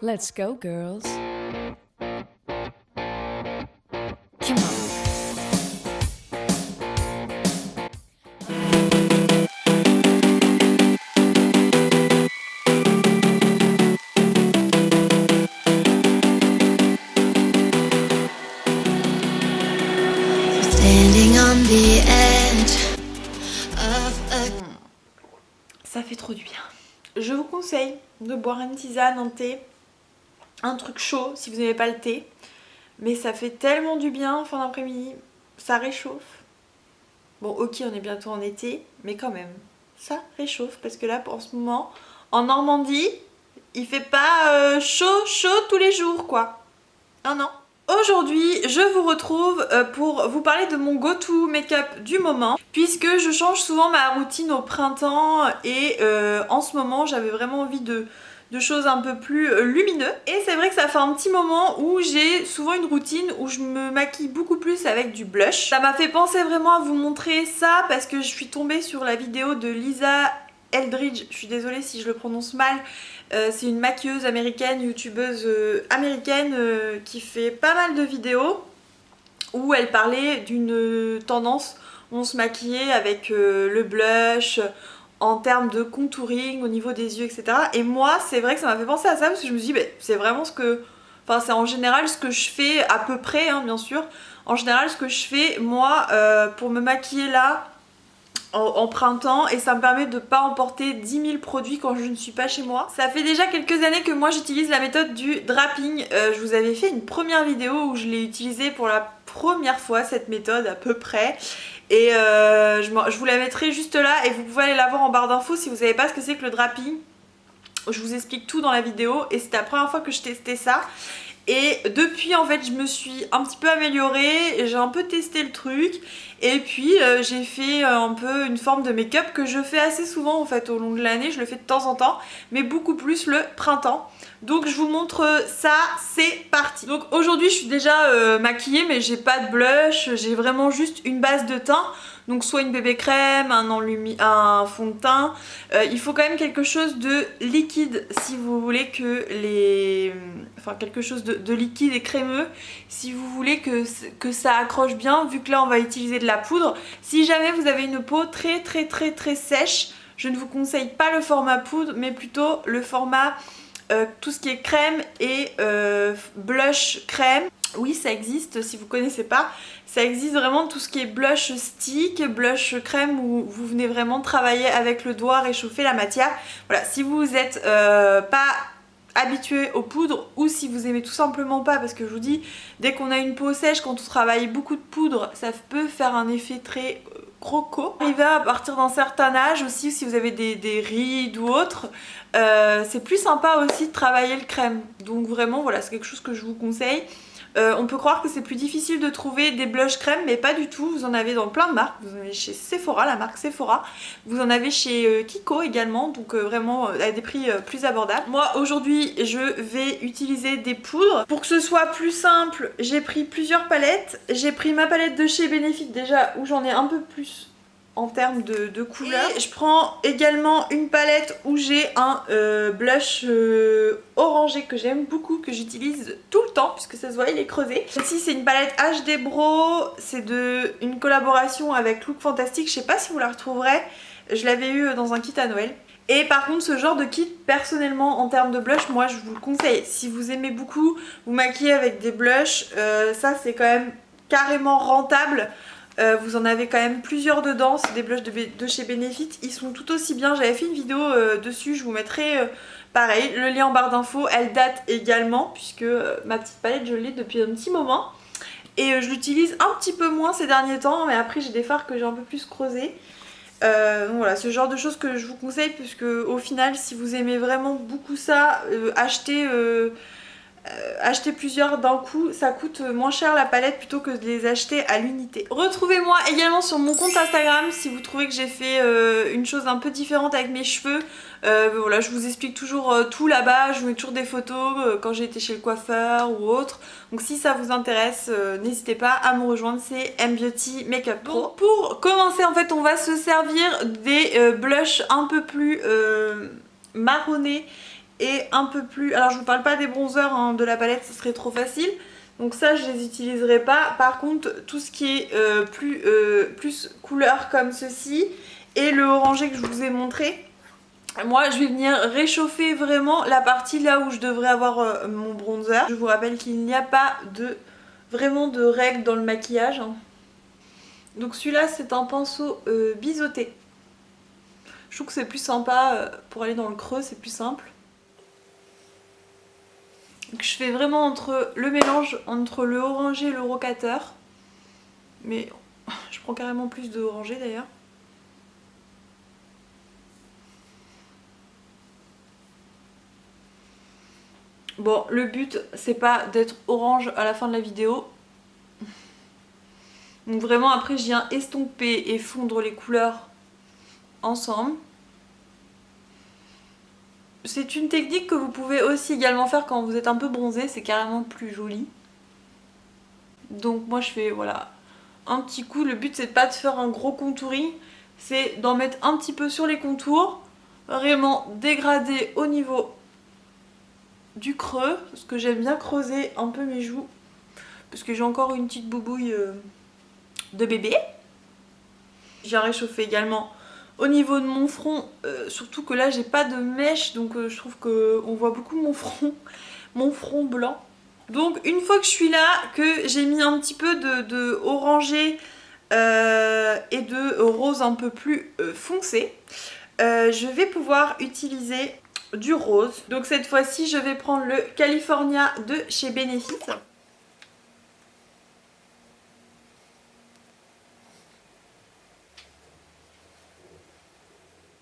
Let's go, girls. Come on. Standing on the edge of a... Ça fait trop du bien. Je vous conseille de boire une tisane, un thé, un truc chaud si vous n'aimez pas le thé. Mais ça fait tellement du bien fin d'après-midi, ça réchauffe. Bon ok, on est bientôt en été, mais quand même, ça réchauffe parce que là pour ce moment, en Normandie, il fait pas chaud tous les jours quoi. Non non. Aujourd'hui, je vous retrouve pour vous parler de mon go-to make-up du moment, puisque je change souvent ma routine au printemps et en ce moment j'avais vraiment envie de choses un peu plus lumineux. Et c'est vrai que ça fait un petit moment où j'ai souvent une routine où je me maquille beaucoup plus avec du blush. Ça m'a fait penser vraiment à vous montrer ça parce que je suis tombée sur la vidéo de Lisa Eldridge, je suis désolée si je le prononce mal. C'est une maquilleuse américaine, youtubeuse américaine qui fait pas mal de vidéos où elle parlait d'une tendance où on se maquillait avec le blush en termes de contouring au niveau des yeux, etc. Et moi c'est vrai que ça m'a fait penser à ça parce que je me suis dit c'est vraiment ce que... Enfin c'est en général ce que je fais à peu près hein, bien sûr. En général ce que je fais moi pour me maquiller là en printemps, et ça me permet de pas emporter 10 000 produits quand je ne suis pas chez moi. Ça fait déjà quelques années que moi j'utilise la méthode du draping. Je vous avais fait une première vidéo où je l'ai utilisée pour la première fois, cette méthode à peu près. Et je vous la mettrai juste là et vous pouvez aller la voir en barre d'infos si vous savez pas ce que c'est que le draping. Je vous explique tout dans la vidéo et c'était la première fois que je testais ça. Et depuis en fait je me suis un petit peu améliorée, j'ai un peu testé le truc et puis j'ai fait un peu une forme de make-up que je fais assez souvent en fait au long de l'année, je le fais de temps en temps mais beaucoup plus le printemps. Donc je vous montre ça, c'est parti. Donc aujourd'hui je suis déjà maquillée mais j'ai pas de blush, j'ai vraiment juste une base de teint. Donc soit une bébé crème, un fond de teint. Il faut quand même quelque chose de liquide si vous voulez que les... Enfin quelque chose de liquide et crémeux si vous voulez que ça accroche bien, vu que là on va utiliser de la poudre. Si jamais vous avez une peau très sèche, je ne vous conseille pas le format poudre mais plutôt le format tout ce qui est crème et blush crème. Oui ça existe si vous connaissez pas, ça existe vraiment tout ce qui est blush stick, blush crème où vous venez vraiment travailler avec le doigt, réchauffer la matière. Voilà, si vous êtes pas habitué aux poudres ou si vous aimez tout simplement pas, parce que je vous dis, dès qu'on a une peau sèche, quand on travaille beaucoup de poudre, ça peut faire un effet très croco. Arrivé à partir d'un certain âge aussi, si vous avez des rides ou autre, c'est plus sympa aussi de travailler le crème. Donc vraiment voilà, c'est quelque chose que je vous conseille. On peut croire que c'est plus difficile de trouver des blush crème mais pas du tout, vous en avez dans plein de marques, vous en avez chez Sephora, la marque Sephora, vous en avez chez Kiko également, donc vraiment à des prix plus abordables. Moi aujourd'hui je vais utiliser des poudres. Pour que ce soit plus simple, j'ai pris plusieurs palettes, j'ai pris ma palette de chez Benefit déjà où j'en ai un peu plus en termes de couleurs. Et je prends également une palette où j'ai un blush orangé que j'aime beaucoup, que j'utilise tout le temps puisque ça se voit il est creusé. Ici c'est une palette HD Bro, c'est une collaboration avec Look Fantastic, je sais pas si vous la retrouverez, je l'avais eu dans un kit à Noël. Et par contre ce genre de kit personnellement en termes de blush moi je vous le conseille. Si vous aimez beaucoup vous maquiller avec des blushs, ça c'est quand même carrément rentable. Vous en avez quand même plusieurs dedans, c'est des blushs de chez Benefit, ils sont tout aussi bien, j'avais fait une vidéo dessus, je vous mettrai pareil, le lien en barre d'infos, elle date également puisque ma petite palette je l'ai depuis un petit moment et je l'utilise un petit peu moins ces derniers temps mais après j'ai des fards que j'ai un peu plus creusés. Donc voilà, ce genre de choses que je vous conseille puisque au final si vous aimez vraiment beaucoup ça, acheter plusieurs d'un coup, ça coûte moins cher la palette plutôt que de les acheter à l'unité. Retrouvez-moi également sur mon compte Instagram si vous trouvez que j'ai fait une chose un peu différente avec mes cheveux. Voilà, je vous explique toujours tout là-bas, je vous mets toujours des photos quand j'ai été chez le coiffeur ou autre. Donc si ça vous intéresse, n'hésitez pas à me rejoindre, c'est M-Beauty Makeup Pro. Donc, pour commencer en fait on va se servir des blushs un peu plus marronnés et un peu plus... Alors je vous parle pas des bronzers hein, de la palette, ce serait trop facile. Donc ça je les utiliserai pas. Par contre tout ce qui est plus couleur comme ceci et le orangé que je vous ai montré, moi je vais venir réchauffer vraiment la partie là où je devrais avoir mon bronzer. Je vous rappelle qu'il n'y a pas vraiment de règles dans le maquillage. Donc celui-là c'est un pinceau biseauté. Je trouve que c'est plus sympa pour aller dans le creux, c'est plus simple. Donc je fais vraiment le mélange entre le orangé et le rocateur. Mais je prends carrément plus de orangé d'ailleurs. Bon, le but c'est pas d'être orange à la fin de la vidéo. Donc vraiment après je viens estomper et fondre les couleurs ensemble. C'est une technique que vous pouvez aussi également faire quand vous êtes un peu bronzé, c'est carrément plus joli. Donc moi je fais voilà un petit coup, le but c'est pas de faire un gros contouring, c'est d'en mettre un petit peu sur les contours, vraiment dégrader au niveau du creux, parce que j'aime bien creuser un peu mes joues, parce que j'ai encore une petite boubouille de bébé. J'ai réchauffé également au niveau de mon front, surtout que là j'ai pas de mèche, donc je trouve qu'on voit beaucoup mon front blanc. Donc une fois que je suis là, que j'ai mis un petit peu de orangé et de rose un peu plus foncé, je vais pouvoir utiliser du rose. Donc cette fois-ci je vais prendre le California de chez Benefit.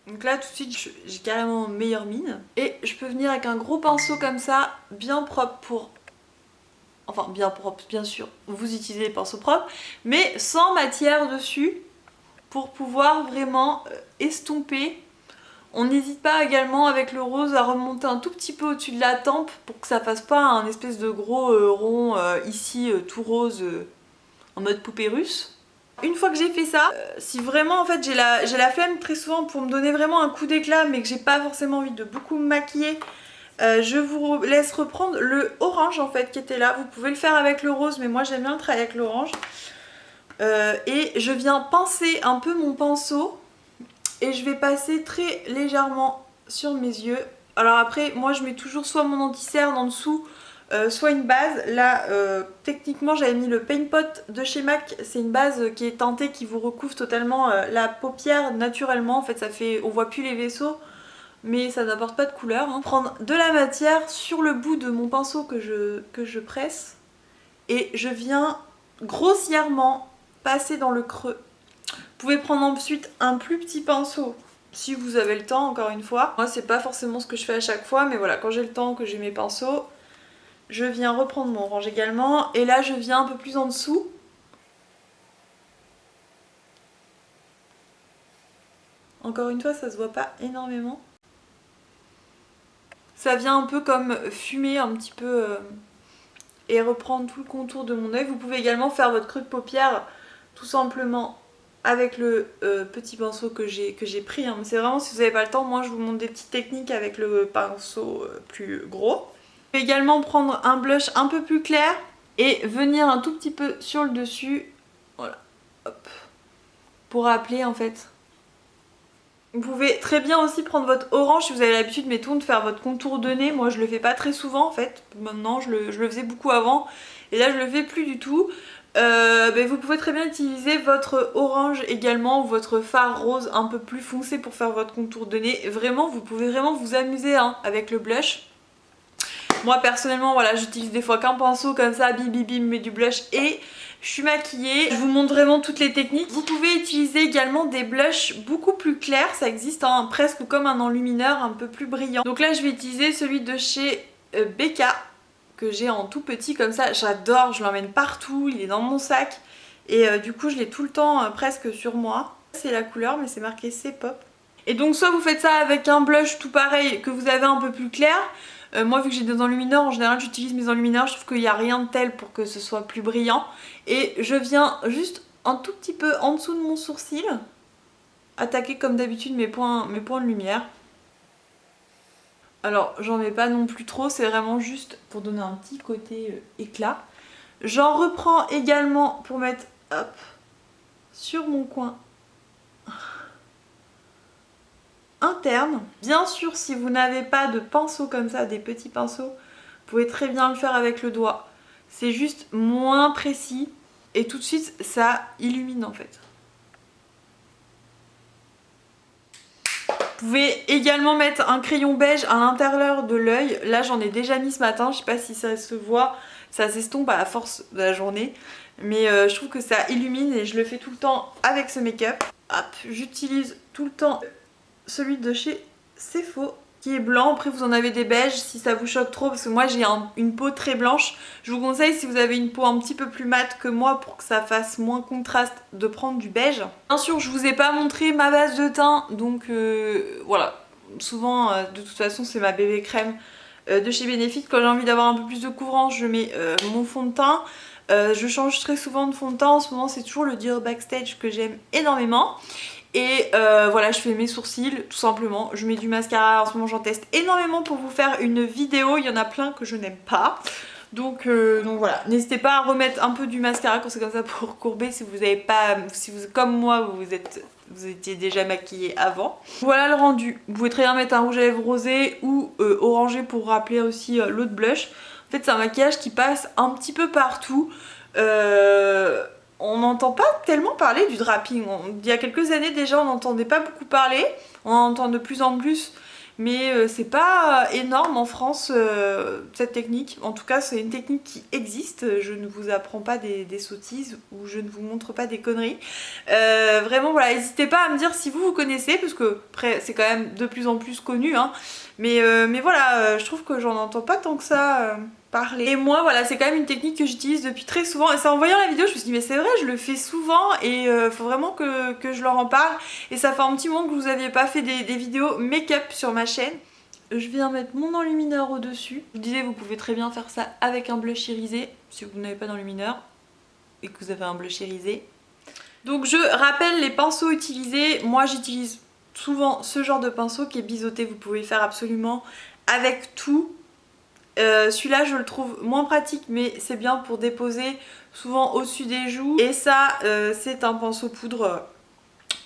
Donc là tout de suite j'ai carrément meilleure mine. Et je peux venir avec un gros pinceau comme ça, bien propre pour... Enfin bien propre bien sûr, vous utilisez les pinceaux propres, mais sans matière dessus pour pouvoir vraiment estomper. On n'hésite pas également avec le rose à remonter un tout petit peu au-dessus de la tempe pour que ça fasse pas un espèce de gros rond ici tout rose en mode poupée russe. Une fois que j'ai fait ça, si vraiment en fait j'ai la flemme très souvent pour me donner vraiment un coup d'éclat mais que j'ai pas forcément envie de beaucoup me maquiller, je vous laisse reprendre le orange en fait qui était là. Vous pouvez le faire avec le rose mais moi j'aime bien le travailler avec l'orange. Et je viens pincer un peu mon pinceau et je vais passer très légèrement sur mes yeux. Alors après moi je mets toujours soit mon anti-cerne en dessous, soit une base. Là techniquement j'avais mis le Paint Pot de chez MAC, c'est une base qui est teintée qui vous recouvre totalement la paupière naturellement. En fait ça fait, on voit plus les vaisseaux mais ça n'apporte pas de couleur. Prendre de la matière sur le bout de mon pinceau que je presse et je viens grossièrement passer dans le creux. Vous pouvez prendre ensuite un plus petit pinceau si vous avez le temps, encore une fois. Moi c'est pas forcément ce que je fais à chaque fois mais voilà, quand j'ai le temps, que j'ai mes pinceaux, je viens reprendre mon orange également et là je viens un peu plus en dessous. Encore une fois ça se voit pas énormément. Ça vient un peu comme fumer un petit peu et reprendre tout le contour de mon œil. Vous pouvez également faire votre creux de paupière tout simplement avec le petit pinceau que j'ai pris. Hein. C'est vraiment si vous n'avez pas le temps, moi je vous montre des petites techniques avec le pinceau plus gros. Vous pouvez également prendre un blush un peu plus clair et venir un tout petit peu sur le dessus. Voilà, hop. Pour appeler en fait. Vous pouvez très bien aussi prendre votre orange si vous avez l'habitude, mettons, de faire votre contour de nez. Moi je le fais pas très souvent en fait, maintenant je le faisais beaucoup avant et là je le fais plus du tout. Vous pouvez très bien utiliser votre orange également ou votre fard rose un peu plus foncé pour faire votre contour de nez. Vraiment, vous pouvez vraiment vous amuser hein, avec le blush. Moi personnellement, voilà, j'utilise des fois qu'un pinceau comme ça, bim bim bim, mets du blush et je suis maquillée. Je vous montre vraiment toutes les techniques. Vous pouvez utiliser également des blushs beaucoup plus clairs, ça existe hein, presque comme un enlumineur un peu plus brillant. Donc là je vais utiliser celui de chez Becca que j'ai en tout petit comme ça, j'adore, je l'emmène partout, il est dans mon sac et du coup je l'ai tout le temps presque sur moi. C'est la couleur mais c'est marqué C-Pop. Et donc soit vous faites ça avec un blush tout pareil que vous avez un peu plus clair. Moi vu que j'ai des enlumineurs, en général j'utilise mes enlumineurs, je trouve qu'il n'y a rien de tel pour que ce soit plus brillant. Et je viens juste un tout petit peu en dessous de mon sourcil attaquer comme d'habitude mes points de lumière. Alors j'en mets pas non plus trop, c'est vraiment juste pour donner un petit côté éclat. J'en reprends également pour mettre hop, sur mon coin interne. Bien sûr, si vous n'avez pas de pinceau comme ça, des petits pinceaux, vous pouvez très bien le faire avec le doigt. C'est juste moins précis et tout de suite ça illumine en fait. Vous pouvez également mettre un crayon beige à l'intérieur de l'œil. Là j'en ai déjà mis ce matin, je sais pas si ça se voit, ça s'estompe à la force de la journée. Mais je trouve que ça illumine et je le fais tout le temps avec ce make-up. Hop, j'utilise tout le temps celui de chez Cefo qui est blanc. Après vous en avez des beiges si ça vous choque trop parce que moi j'ai une peau très blanche. Je vous conseille si vous avez une peau un petit peu plus mate que moi pour que ça fasse moins contraste de prendre du beige. Bien sûr je vous ai pas montré ma base de teint donc voilà. Souvent de toute façon c'est ma bébé crème de chez Benefit. Quand j'ai envie d'avoir un peu plus de couvrance je mets mon fond de teint. Je change très souvent de fond de teint. En ce moment c'est toujours le Dior Backstage que j'aime énormément. Et voilà, je fais mes sourcils tout simplement. Je mets du mascara, en ce moment j'en teste énormément pour vous faire une vidéo. Il y en a plein que je n'aime pas. Donc voilà, n'hésitez pas à remettre un peu du mascara quand c'est comme ça pour courber si vous n'avez pas, si vous comme moi vous étiez déjà maquillé avant. Voilà le rendu. Vous pouvez très bien mettre un rouge à lèvres rosé ou orangé pour rappeler aussi l'autre blush. En fait c'est un maquillage qui passe un petit peu partout. On n'entend pas tellement parler du draping. Il y a quelques années déjà on n'entendait pas beaucoup parler. On en entend de plus en plus. Mais c'est pas énorme en France cette technique. En tout cas c'est une technique qui existe. Je ne vous apprends pas des sottises ou je ne vous montre pas des conneries. Vraiment voilà, n'hésitez pas à me dire si vous connaissez. Parce que après c'est quand même de plus en plus connu hein. Mais voilà, je trouve que j'en entends pas tant que ça parler. Et moi voilà, c'est quand même une technique que j'utilise depuis très souvent. Et c'est en voyant la vidéo je me suis dit mais c'est vrai, je le fais souvent. Et faut vraiment que je leur en parle. Et ça fait un petit moment que vous n'aviez pas fait des vidéos make-up sur ma chaîne. Je viens mettre mon enlumineur au dessus. Je vous disais vous pouvez très bien faire ça avec un blush irisé. Si vous n'avez pas d'enlumineur et que vous avez un blush irisé. Donc je rappelle les pinceaux utilisés. Moi j'utilise souvent ce genre de pinceau qui est biseauté. Vous pouvez faire absolument avec tout. Celui-là je le trouve moins pratique mais c'est bien pour déposer souvent au-dessus des joues. Et ça c'est un pinceau poudre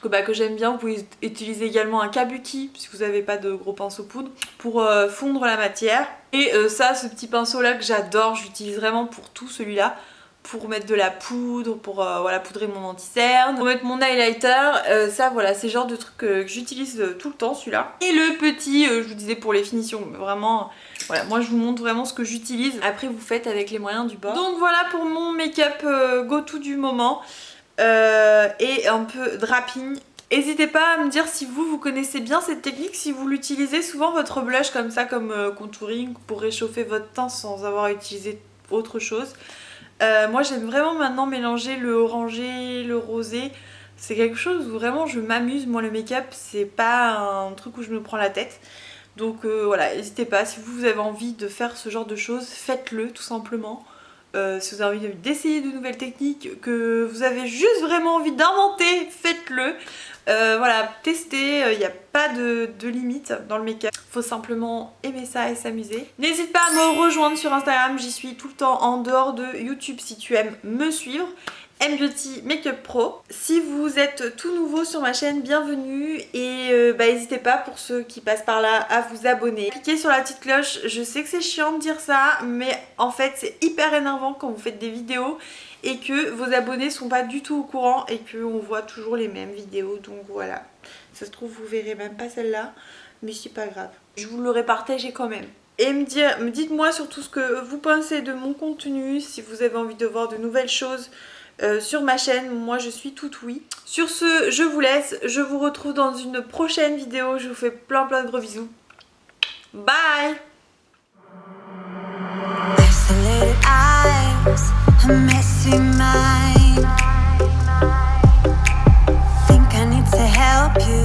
que j'aime bien. Vous pouvez utiliser également un Kabuki si vous n'avez pas de gros pinceau poudre pour fondre la matière. Et ça, ce petit pinceau là que j'adore, j'utilise vraiment pour tout celui-là. Pour mettre de la poudre, pour voilà, poudrer mon anti-cerne, pour mettre mon highlighter, ça voilà, c'est le genre de truc que j'utilise tout le temps celui-là. Et le petit, je vous disais pour les finitions, vraiment, voilà, moi je vous montre vraiment ce que j'utilise. Après vous faites avec les moyens du bord. Donc voilà pour mon make-up go-to du moment. Et un peu draping. N'hésitez pas à me dire si vous connaissez bien cette technique, si vous l'utilisez souvent votre blush comme ça, comme contouring pour réchauffer votre teint sans avoir utilisé autre chose. Moi j'aime vraiment maintenant mélanger le orangé, le rosé. C'est quelque chose où vraiment je m'amuse. Moi le make-up c'est pas un truc où je me prends la tête. Donc voilà, n'hésitez pas, si vous avez envie de faire ce genre de choses, faites-le tout simplement. Si vous avez envie d'essayer de nouvelles techniques, que vous avez juste vraiment envie d'inventer, faites-le. Voilà, testez, il n'y a pas de limite dans le make-up. Faut simplement aimer ça et s'amuser. N'hésite pas à me rejoindre sur Instagram, j'y suis tout le temps en dehors de YouTube si tu aimes me suivre. Mbeauty Makeup Pro. Si vous êtes tout nouveau sur ma chaîne, bienvenue et n'hésitez pas pour ceux qui passent par là à vous abonner. Cliquez sur la petite cloche, je sais que c'est chiant de dire ça mais en fait c'est hyper énervant quand vous faites des vidéos et que vos abonnés sont pas du tout au courant et qu'on voit toujours les mêmes vidéos, donc voilà. Ça se trouve vous verrez même pas celle-là mais c'est pas grave. Je vous l'aurais partagé quand même. Et dites-moi surtout ce que vous pensez de mon contenu, si vous avez envie de voir de nouvelles choses sur ma chaîne, moi je suis toute oui. Sur ce, je vous laisse, je vous retrouve dans une prochaine vidéo, je vous fais plein de gros bisous. Bye! Isolated eyes, a messy mind.